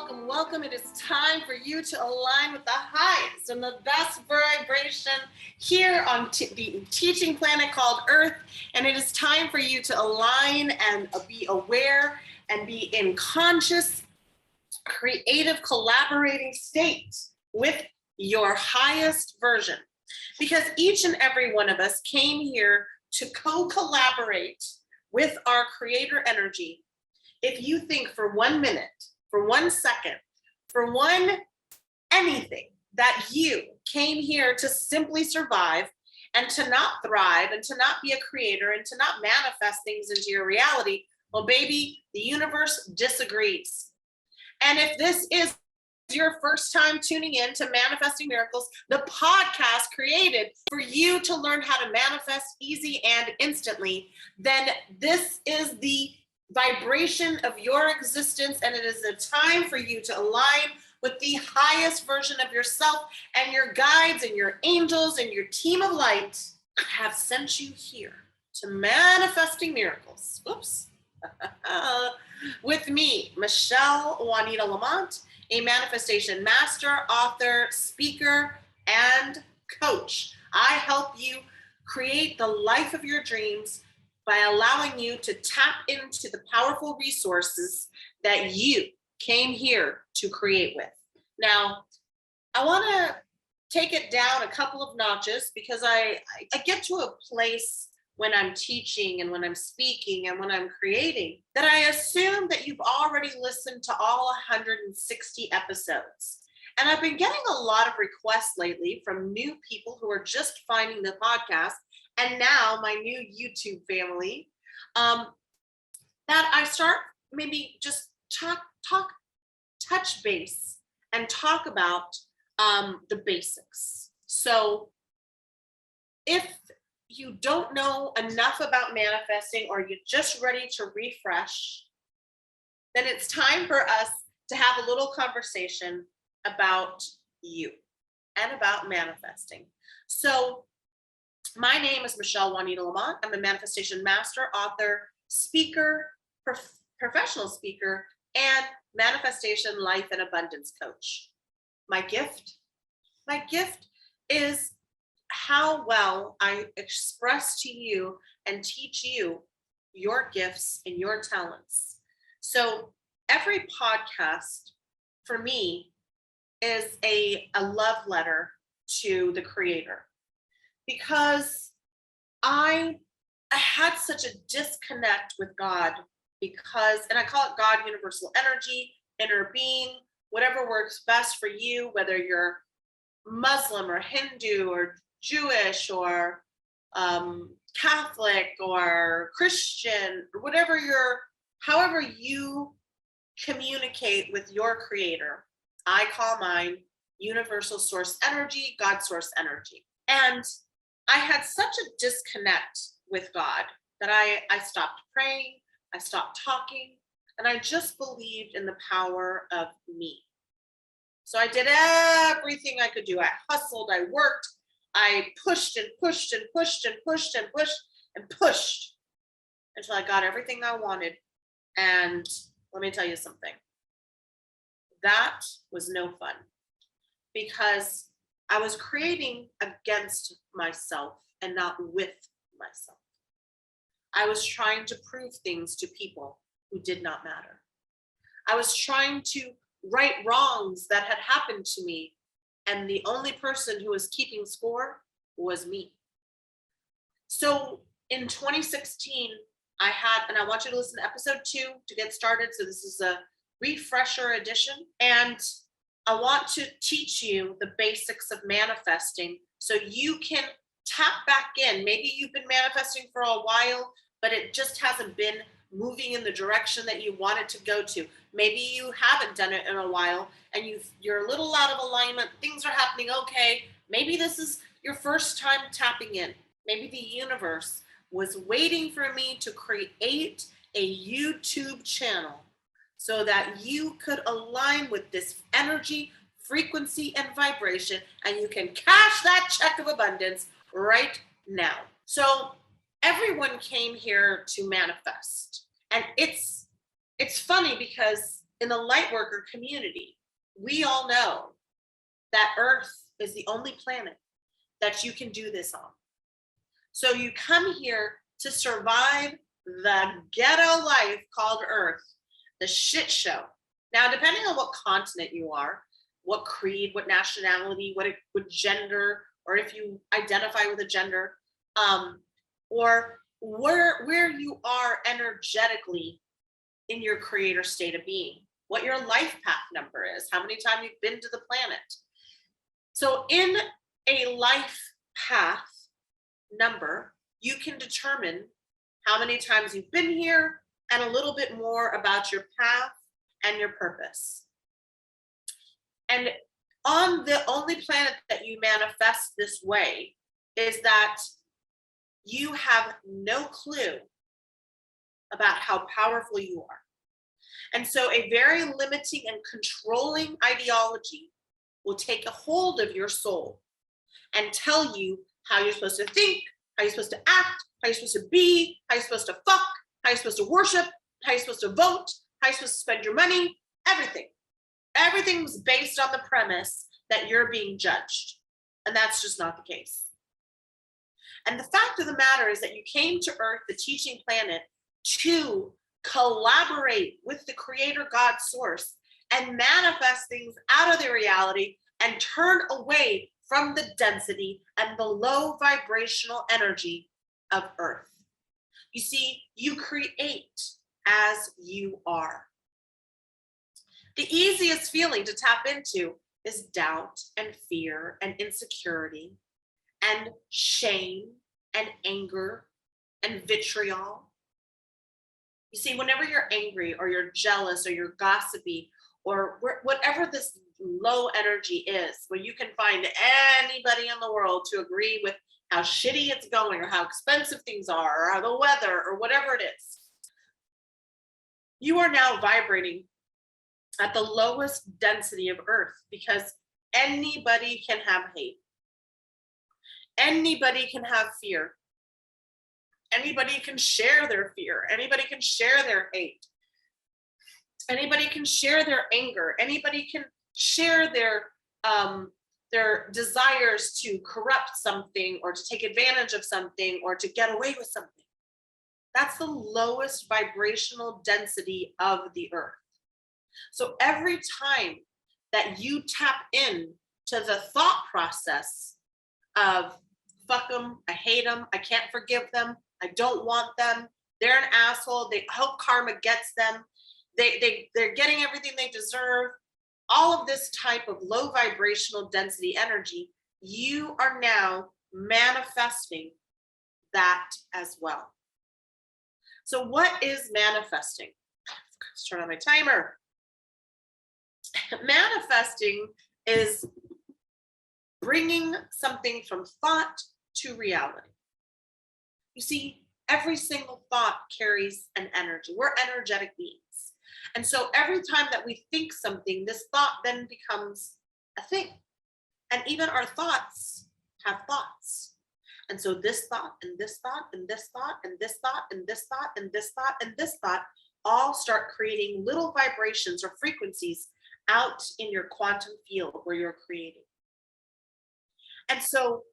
welcome. It is time for you to align with the highest and the best vibration here on the teaching planet called Earth. And it is time for you to align and be aware and be in conscious, creative, collaborating state with your highest version. Because each and every one of us came here to co-collaborate with our creator energy. If you think for 1 minute, for 1 second, for anything that you came here to simply survive and to not thrive and to not be a creator and to not manifest things into your reality, well, baby, the universe disagrees. And if this is your first time tuning in to Manifesting Miracles, the podcast created for you to learn how to manifest easy and instantly, then this is the vibration of your existence, and it is a time for you to align with the highest version of yourself, and your guides and your angels and your team of light have sent you here to Manifesting Miracles. Oops. With me, Michelle Juanita Lamont, a manifestation master, author, speaker, and coach. I help you create the life of your dreams by allowing you to tap into the powerful resources that you came here to create with. Now, I want to take it down a couple of notches because I get to a place when I'm teaching and when I'm speaking and when I'm creating that I assume that you've already listened to all 160 episodes. And I've been getting a lot of requests lately from new people who are just finding the podcast, and now my new YouTube family, that I start maybe just touch base and talk about the basics. So if you don't know enough about manifesting or you're just ready to refresh, then it's time for us to have a little conversation about you and about manifesting. So my name is Michelle Juanita Lamont. I'm a manifestation master, author, speaker, professional speaker, and manifestation life and abundance coach. My gift is how well I express to you and teach you your gifts and your talents. So every podcast for me is a love letter to the creator, because I had such a disconnect with God, and I call it God, universal energy, inner being, whatever works best for you, whether you're Muslim or Hindu or Jewish or Catholic or Christian, or however you communicate with your creator. I call mine universal source energy, God source energy. And I had such a disconnect with God that I stopped praying, I stopped talking, and I just believed in the power of me. So I did everything I could do. I hustled, I worked, I pushed and pushed and pushed and pushed and pushed and pushed until I got everything I wanted. And let me tell you something. That was no fun, because I was creating against myself and not with myself. I was trying to prove things to people who did not matter. I was trying to right wrongs that had happened to me, and the only person who was keeping score was me. So in 2016, and I want you to listen to episode 2 to get started. So this is a refresher edition, and I want to teach you the basics of manifesting so you can tap back in. Maybe you've been manifesting for a while, but it just hasn't been moving in the direction that you want it to go to. Maybe you haven't done it in a while and you're a little out of alignment. Things are happening okay. Maybe this is your first time tapping in. Maybe the universe was waiting for me to create a YouTube channel so that you could align with this energy, frequency, and vibration, and you can cash that check of abundance right now. So everyone came here to manifest. And it's funny because in the light worker community, we all know that Earth is the only planet that you can do this on. So you come here to survive the ghetto life called Earth, the shit show. Now, depending on what continent you are, what creed, what nationality, what gender, or if you identify with a gender, or where you are energetically in your creator state of being, what your life path number is, how many times you've been to the planet. So in a life path number, you can determine how many times you've been here and a little bit more about your path and your purpose. And on the only planet that you manifest this way is that you have no clue about how powerful you are. And so a very limiting and controlling ideology will take a hold of your soul and tell you how you're supposed to think, how you're supposed to act, how you're supposed to be, how you're supposed to fuck, how you're supposed to worship, how you're supposed to vote, how you're supposed to spend your money, everything. Everything's based on the premise that you're being judged. And that's just not the case. And the fact of the matter is that you came to Earth, the teaching planet, to collaborate with the creator God source and manifest things out of their reality and turn away from the density and the low vibrational energy of Earth. You see, you create as you are. The easiest feeling to tap into is doubt and fear and insecurity and shame and anger and vitriol. You see, whenever you're angry or you're jealous or you're gossipy or whatever this low energy is, where you can find anybody in the world to agree with how shitty it's going or how expensive things are or how the weather or whatever it is, you are now vibrating at the lowest density of Earth, because anybody can have hate. Anybody can have fear. Anybody can share their fear. Anybody can share their hate. Anybody can share their anger. Anybody can share their desires to corrupt something or to take advantage of something or to get away with something. That's the lowest vibrational density of the Earth. So every time that you tap in to the thought process of fuck them, I hate them, I can't forgive them, I don't want them, they're an asshole, they hope karma gets them, they're getting everything they deserve, all of this type of low vibrational density energy, you are now manifesting that as well. So what is manifesting? Let's turn on my timer. Manifesting is bringing something from thought to reality. You see, every single thought carries an energy. We're energetic beings. And so every time that we think something, this thought then becomes a thing. And even our thoughts have thoughts. And so this thought and this thought and this thought and this thought and this thought and this thought and this thought all start creating little vibrations or frequencies out in your quantum field where you're creating. And so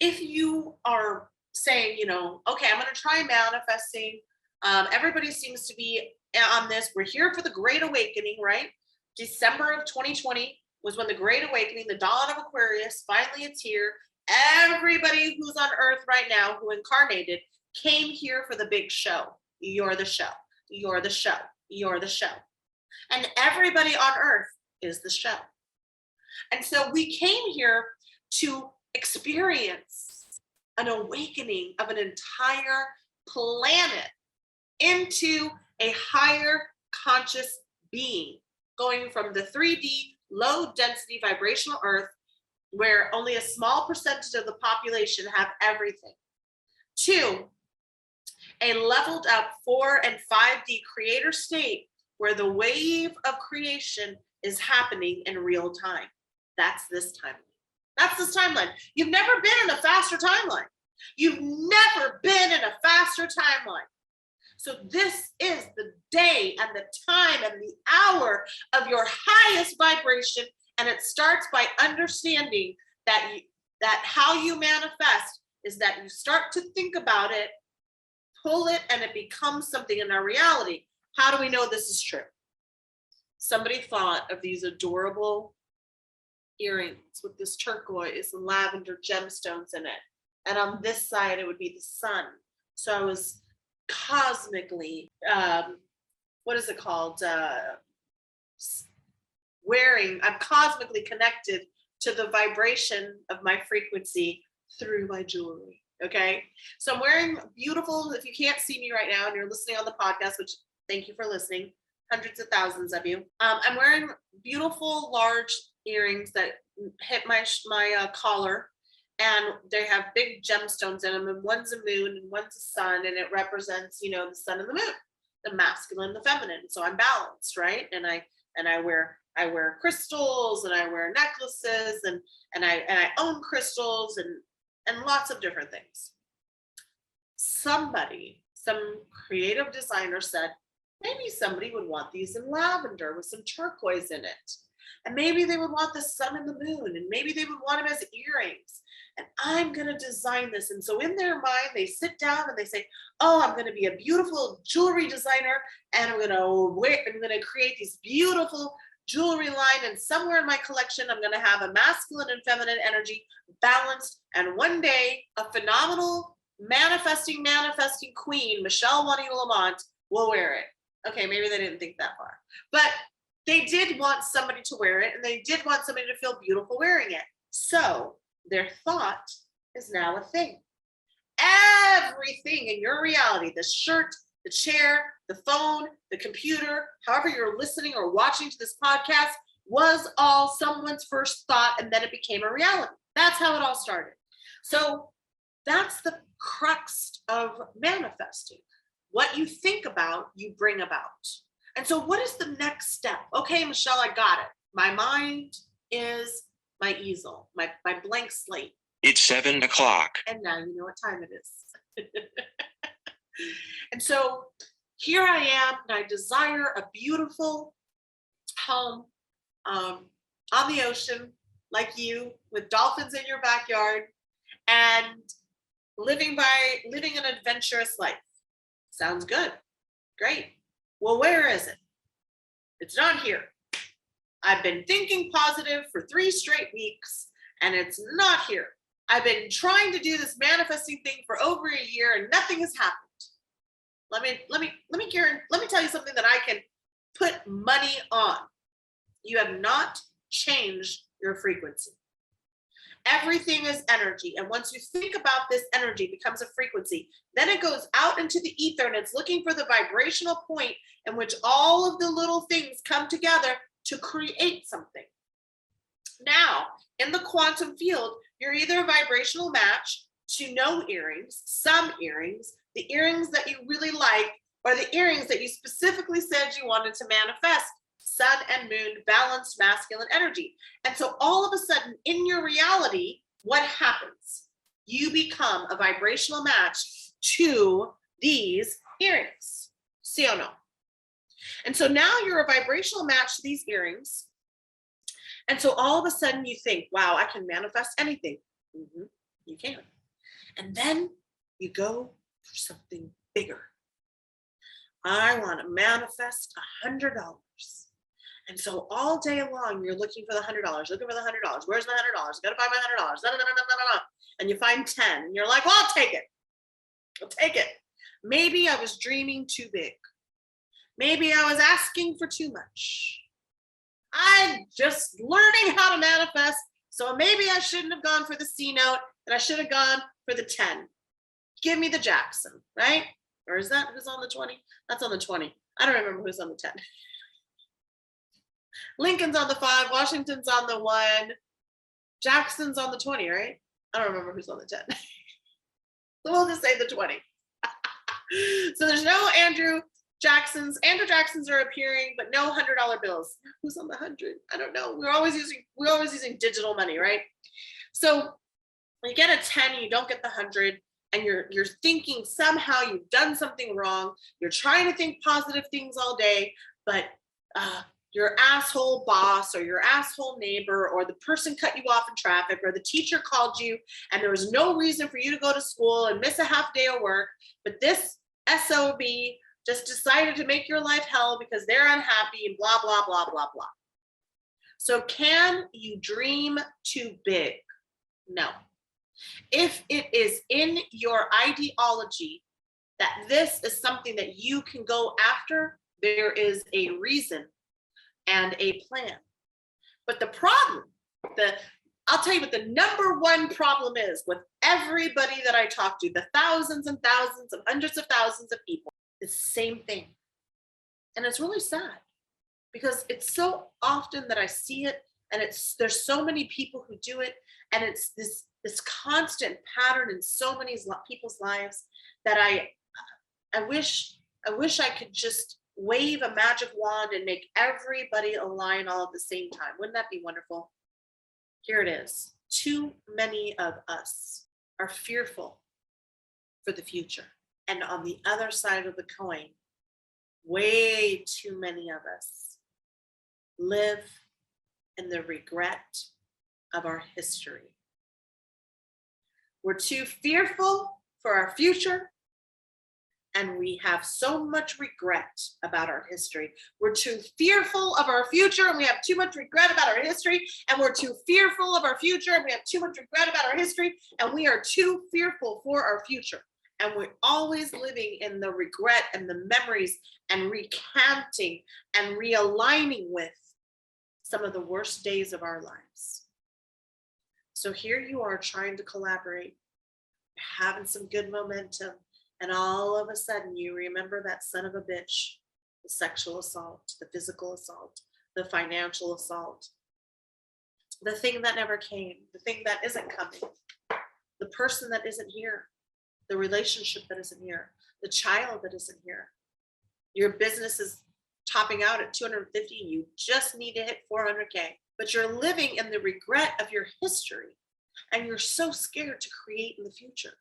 if you are saying, okay, I'm going to try manifesting. Everybody seems to be on this. We're here for the Great Awakening, right? December of 2020 was when the Great Awakening, the dawn of Aquarius, finally it's here. Everybody who's on Earth right now who incarnated came here for the big show. You're the show. You're the show. You're the show. And everybody on Earth is the show. And so we came here to experience an awakening of an entire planet into a higher conscious being, going from the 3D low density vibrational Earth, where only a small percentage of the population have everything, to a leveled up 4 and 5D creator state where the wave of creation is happening in real time. That's this timeline. That's this timeline. You've never been in a faster timeline. You've never been in a faster timeline. So this is the day and the time and the hour of your highest vibration. And it starts by understanding that how you manifest is that you start to think about it, pull it, and it becomes something in our reality. How do we know this is true? Somebody thought of these adorable earrings with this turquoise and lavender gemstones in it. And on this side, it would be the sun. So I was cosmically, what is it called? I'm cosmically connected to the vibration of my frequency through my jewelry. Okay. So I'm wearing beautiful, if you can't see me right now and you're listening on the podcast, which thank you for listening, hundreds of thousands of you. I'm wearing beautiful large earrings that hit my collar, and they have big gemstones in them, and one's a moon and one's a sun, and it represents, the sun and the moon, the masculine, the feminine. So I'm balanced, right? And I wear crystals, and I wear necklaces, and I own crystals and lots of different things. Some creative designer said, maybe somebody would want these in lavender with some turquoise in it. And maybe they would want the sun and the moon, and maybe they would want them as earrings. And I'm going to design this. And so in their mind, they sit down and they say, oh, I'm going to be a beautiful jewelry designer, and I'm going to create these beautiful jewelry line. And somewhere in my collection, I'm going to have a masculine and feminine energy balanced. And one day, a phenomenal manifesting queen, Michelle Juanita Lamont, will wear it. Okay, maybe they didn't think that far, but they did want somebody to wear it, and they did want somebody to feel beautiful wearing it. So their thought is now a thing. Everything in your reality, the shirt, the chair, the phone, the computer, however you're listening or watching to this podcast, was all someone's first thought, and then it became a reality. That's how it all started. So that's the crux of manifesting. What you think about, you bring about. And so what is the next step? Okay, Michelle, I got it. My mind is my easel, my blank slate. It's 7 o'clock. And now you know what time it is. And so here I am, and I desire a beautiful home on the ocean, like you, with dolphins in your backyard, and living an adventurous life. Sounds good. Great. Well, where is it? It's not here. I've been thinking positive for 3 straight weeks, and it's not here. I've been trying to do this manifesting thing for over a year, and nothing has happened. Let me tell you something that I can put money on. You have not changed your frequency. Everything is energy. And once you think about this energy, it becomes a frequency. Then it goes out into the ether, and it's looking for the vibrational point in which all of the little things come together to create something. Now, in the quantum field, you're either a vibrational match to no earrings, some earrings, the earrings that you really like, or the earrings that you specifically said you wanted to manifest. Sun and moon, balanced masculine energy. And so all of a sudden in your reality, what happens? You become a vibrational match to these earrings. See or no? And so now you're a vibrational match to these earrings. And so all of a sudden you think, wow, I can manifest anything. Mm-hmm, you can. And then you go for something bigger. I want to manifest $100. And so all day long, you're looking for the $100, looking for the $100. Where's my $100? I gotta find my $100. And you find 10, and you're like, well, I'll take it. I'll take it. Maybe I was dreaming too big. Maybe I was asking for too much. I'm just learning how to manifest. So maybe I shouldn't have gone for the C note, and I should have gone for the 10. Give me the Jackson, right? Or is that who's on the 20? That's on the 20. I don't remember who's on the 10. Lincoln's on the 5, Washington's on the 1, Jackson's on the 20, right? I don't remember who's on the 10. So we'll just say the 20. So there's no Andrew Jacksons. Andrew Jacksons are appearing, but no $100 bills. Who's on the 100? I don't know. We're always using digital money, right? So when you get a 10, you don't get the 100. and you're thinking somehow you've done something wrong. You're trying to think positive things all day, but your asshole boss or your asshole neighbor or the person cut you off in traffic or the teacher called you and there was no reason for you to go to school and miss a half day of work, but this SOB just decided to make your life hell because they're unhappy and blah, blah, blah, blah, blah. So can you dream too big? No. If it is in your ideology that this is something that you can go after, there is a reason and a plan. But the problem, I'll tell you what the number one problem is with everybody that I talk to, the thousands and thousands and hundreds of thousands of people, it's the same thing. And it's really sad because it's so often that I see it, and there's so many people who do it, and it's this constant pattern in so many people's lives that I wish I could just wave a magic wand and make everybody align all at the same time. Wouldn't that be wonderful? Here it is. Too many of us are fearful for the future. And on the other side of the coin, way too many of us live in the regret of our history. We're too fearful for our future, and we have so much regret about our history. We're too fearful of our future, and we have too much regret about our history, and we're too fearful of our future, and we have too much regret about our history, and we are too fearful for our future. And we're always living in the regret and the memories and recanting and realigning with some of the worst days of our lives. So here you are trying to collaborate, having some good momentum, and all of a sudden you remember that son of a bitch, the sexual assault, the physical assault, the financial assault, the thing that never came, the thing that isn't coming, the person that isn't here, the relationship that isn't here, the child that isn't here. Your business is topping out at 250, you just need to hit 400K, but you're living in the regret of your history, and you're so scared to create in the future.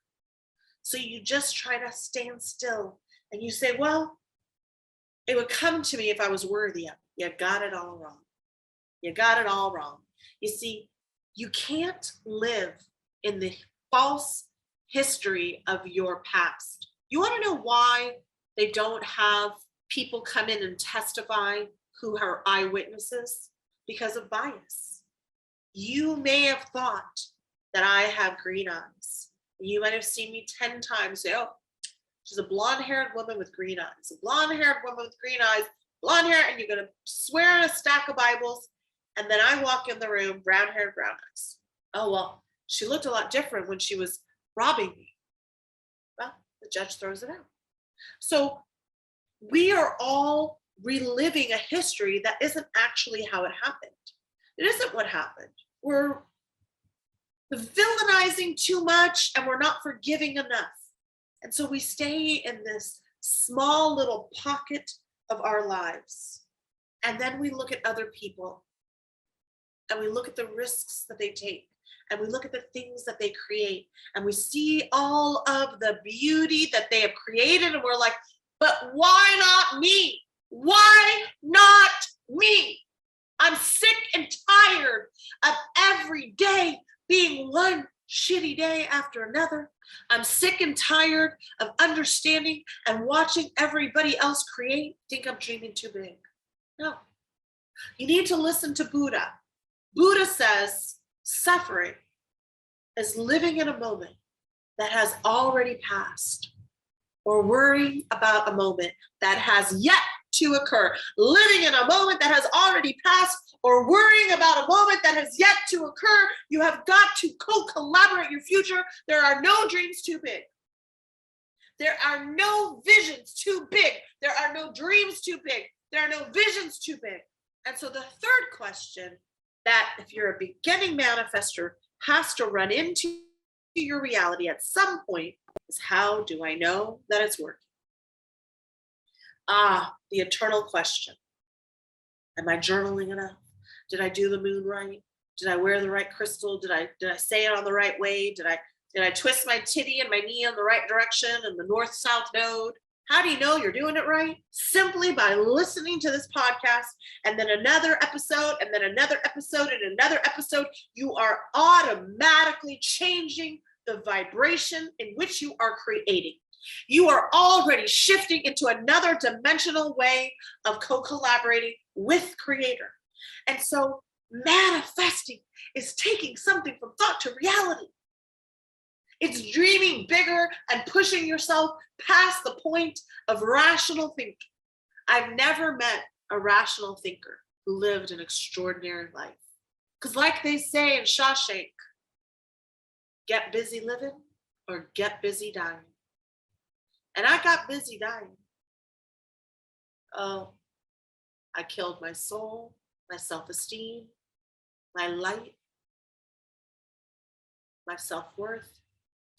So you just try to stand still, and you say, well, it would come to me if I was worthy of it. You got it all wrong. You got it all wrong. You see, you can't live in the false history of your past. You want to know why they don't have people come in and testify who are eyewitnesses? Because of bias. You may have thought that I have green eyes. You might have seen me 10 times say, oh, she's a blonde-haired woman with green eyes, a blonde-haired woman with green eyes, blonde hair, and you're going to swear on a stack of Bibles. And then I walk in the room, brown hair, brown eyes. Oh, well, she looked a lot different when she was robbing me. Well, the judge throws it out. So we are all reliving a history that isn't actually how it happened. It isn't what happened. We're villainizing too much, and we're not forgiving enough. And so we stay in this small little pocket of our lives. And then we look at other people, and we look at the risks that they take, and we look at the things that they create, and we see all of the beauty that they have created, and we're like, but why not me? Why not me? I'm sick and tired of every day being one shitty day after another. I'm sick and tired of understanding and watching everybody else create. Think I'm dreaming too big. No. You need to listen to Buddha. Buddha says suffering is living in a moment that has already passed, or worrying about a moment that has yet to occur. Living in a moment that has already passed, or worrying about a moment that has yet to occur. You have got to co-collaborate your future. There are no dreams too big. There are no visions too big. There are no dreams too big. There are no visions too big. And so the third question that, if you're a beginning manifestor, has to run into your reality at some point is, how do I know that it's working? The eternal question. Am I journaling enough? Did I do the moon right? Did I wear the right crystal? Did I say it on the right way? Did I Did I twist my titty and my knee in the right direction and the north-south node? How do you know you're doing it right? Simply by listening to this podcast and then another episode and then another episode and another episode. You are automatically changing the vibration in which you are creating. You are already shifting into another dimensional way of co-collaborating with Creator. And so manifesting is taking something from thought to reality. It's dreaming bigger and pushing yourself past the point of rational thinking. I've never met a rational thinker who lived an extraordinary life. Because like they say in Shawshank, get busy living or get busy dying. And I got busy dying. Oh, I killed my soul, my self-esteem, my light, my self-worth.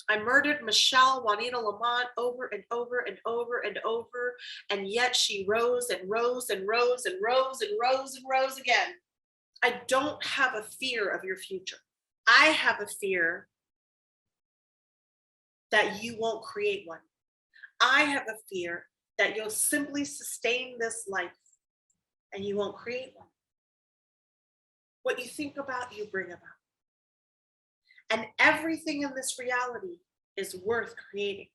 I murdered Michelle Juanita Lamont over and over and over and over, and yet she rose and rose and rose and rose and rose and rose again. I don't have a fear of your future. I have a fear that you won't create one. I have a fear that you'll simply sustain this life and you won't create one. What you think about, you bring about. And everything in this reality is worth creating.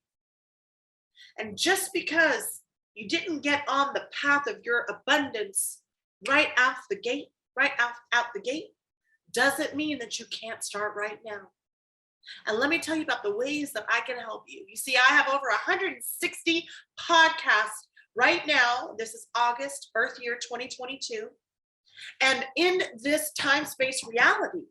And just because you didn't get on the path of your abundance right out the gate, doesn't mean that you can't start right now. And let me tell you about the ways that I can help you. You see, I have over 160 podcasts right now. This is August, Earth Year 2022. And in this time-space reality,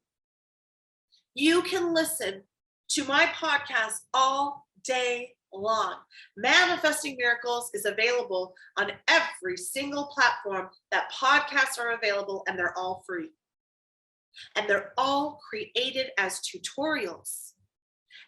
you can listen to my podcast all day long. Manifesting Miracles is available on every single platform that podcasts are available, and they're all free. And they're all created as tutorials.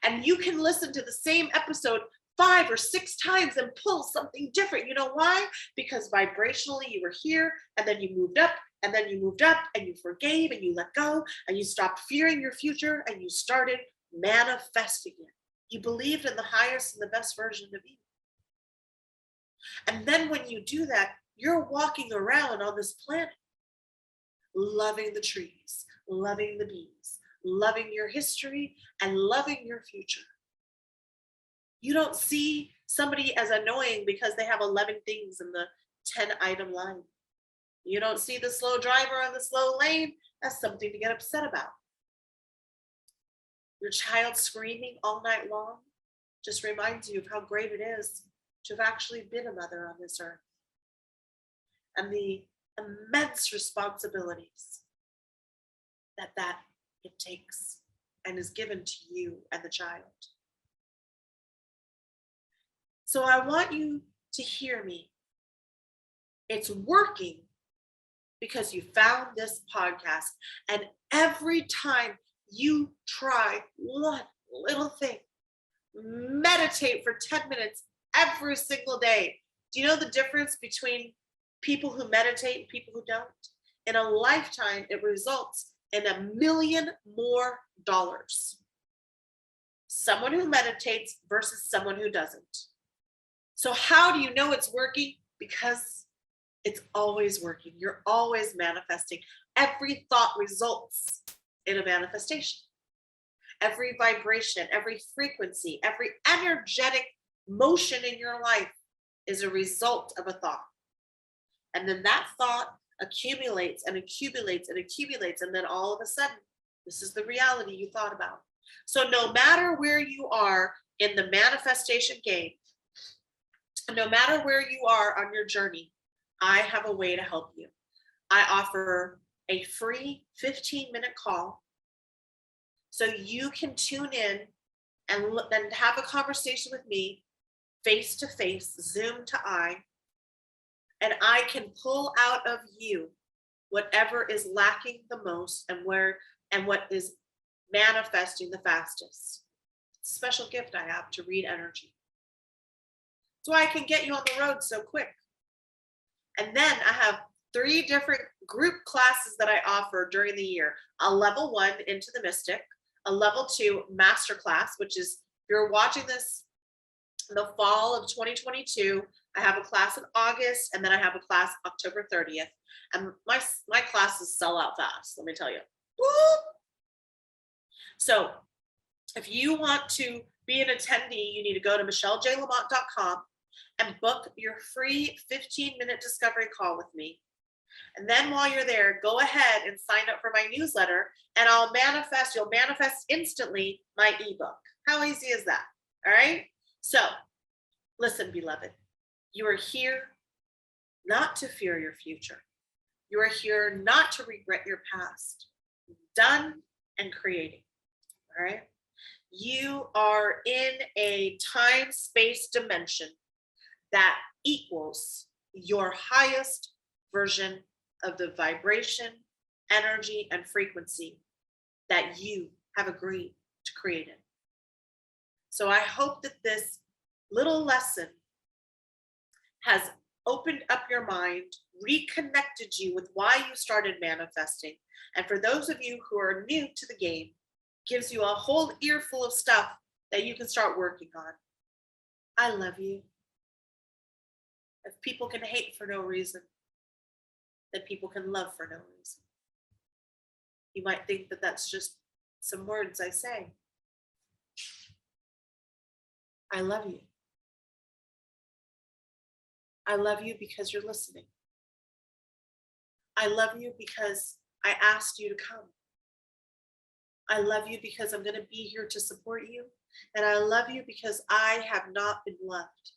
And you can listen to the same episode 5 or 6 times and pull something different. You know why? Because vibrationally you were here, and then you moved up, and then you moved up, and you forgave, and you let go, and you stopped fearing your future, and you started manifesting it. You believed in the highest and the best version of you. And then when you do that, you're walking around on this planet, loving the trees, loving the bees, loving your history, and loving your future. You don't see somebody as annoying because they have 11 things in the 10-item line. You don't see the slow driver on the slow lane as something to get upset about. Your child screaming all night long just reminds you of how great it is to have actually been a mother on this earth, and the immense responsibilities that it takes and is given to you and the child. So I want you to hear me. It's working because you found this podcast, and every time you try one little thing, meditate for 10 minutes every single day. Do you know the difference between people who meditate and people who don't? In a lifetime, it results in $1 million more. Someone who meditates versus someone who doesn't. So how do you know it's working? Because it's always working. You're always manifesting. Every thought results in a manifestation. Every vibration, every frequency, every energetic motion in your life is a result of a thought. And then that thought accumulates and accumulates and accumulates. And then all of a sudden, this is the reality you thought about. So no matter where you are in the manifestation game, no matter where you are on your journey, I have a way to help you. I offer a free 15-minute call so you can tune in and have a conversation with me face to face, Zoom to eye, and I can pull out of you whatever is lacking the most and what is manifesting the fastest. It's a special gift I have to read energy. So I can get you on the road so quick. And then I have 3 different group classes that I offer during the year. A level 1 into the mystic, a level 2 masterclass, which is, if you're watching this in the fall of 2022, I have a class in August, and then I have a class October 30th. And my classes sell out fast, let me tell you. Woo! So if you want to be an attendee, you need to go to michellejlamont.com and book your free 15-minute discovery call with me. And then while you're there, go ahead and sign up for my newsletter, and you'll manifest instantly my ebook. How easy is that? All right. So listen, beloved, you are here not to fear your future. You are here not to regret your past. Done and creating. All right. You are in a time-space dimension that equals your highest version of the vibration, energy, and frequency that you have agreed to create it. So I hope that this little lesson has opened up your mind, reconnected you with why you started manifesting. And for those of you who are new to the game, gives you a whole earful of stuff that you can start working on. I love you. If people can hate for no reason, then people can love for no reason. You might think that that's just some words I say. I love you. I love you because you're listening. I love you because I asked you to come. I love you because I'm going to be here to support you. And I love you because I have not been left.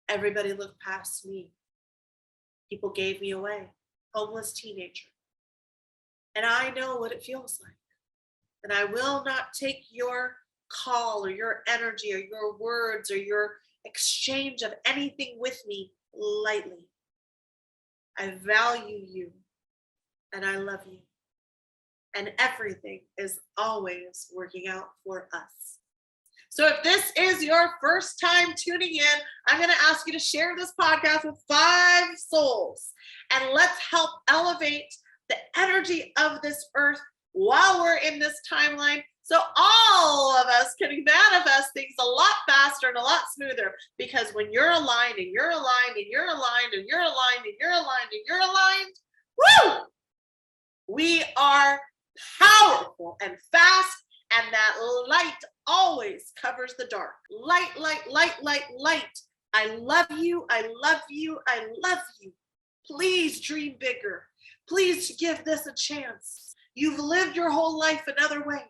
Everybody looked past me. People gave me away. Homeless teenager. And I know what it feels like. And I will not take your call or your energy or your words or your exchange of anything with me lightly. I value you and I love you. And everything is always working out for us. So if this is your first time tuning in, I'm going to ask you to share this podcast with 5 souls. And let's help elevate the energy of this earth while we're in this timeline, so all of us can manifest things a lot faster and a lot smoother. Because when you're aligned and you're aligned and you're aligned and you're aligned and you're aligned and you're aligned, woo! We are powerful and fast, and that light always covers the dark. Light, light, light, light, light. I love you. I love you. I love you. Please dream bigger. Please give this a chance. You've lived your whole life another way.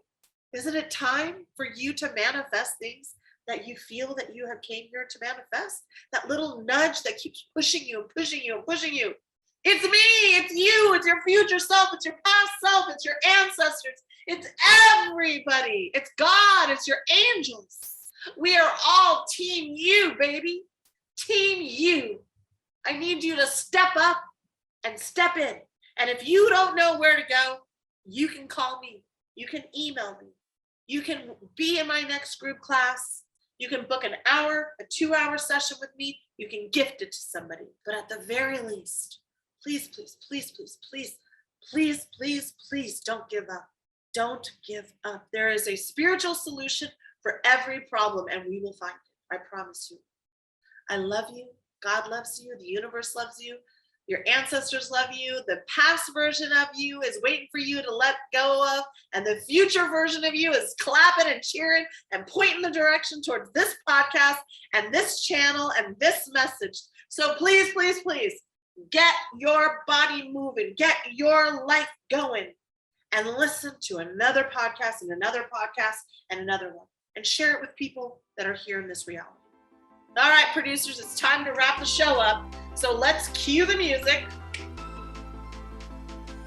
Isn't it time for you to manifest things that you feel that you have came here to manifest? That little nudge that keeps pushing you and pushing you and pushing you. It's me, it's you, it's your future self, it's your past self, it's your ancestors, it's everybody, it's God, it's your angels. We are all team you, baby. Team you. I need you to step up and step in. And if you don't know where to go, you can call me. You can email me. You can be in my next group class. You can book an hour, a 2-hour session with me. You can gift it to somebody. But at the very least, please, please, please, please, please, please, please, please don't give up. Don't give up. There is a spiritual solution for every problem, and we will find it. I promise you. I love you. God loves you. The universe loves you. Your ancestors love you. The past version of you is waiting for you to let go of. And the future version of you is clapping and cheering and pointing the direction towards this podcast and this channel and this message. So please, please, please get your body moving. Get your life going. And listen to another podcast and another podcast and another one. And share it with people that are here in this reality. All right, producers, it's time to wrap the show up. So let's cue the music.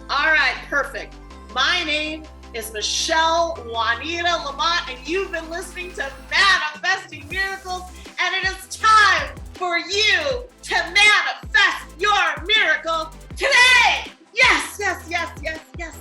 All right, perfect. My name is Michelle Juanita Lamont, and you've been listening to Manifesting Miracles, and it is time for you to manifest your miracle today. Yes, yes, yes, yes, yes.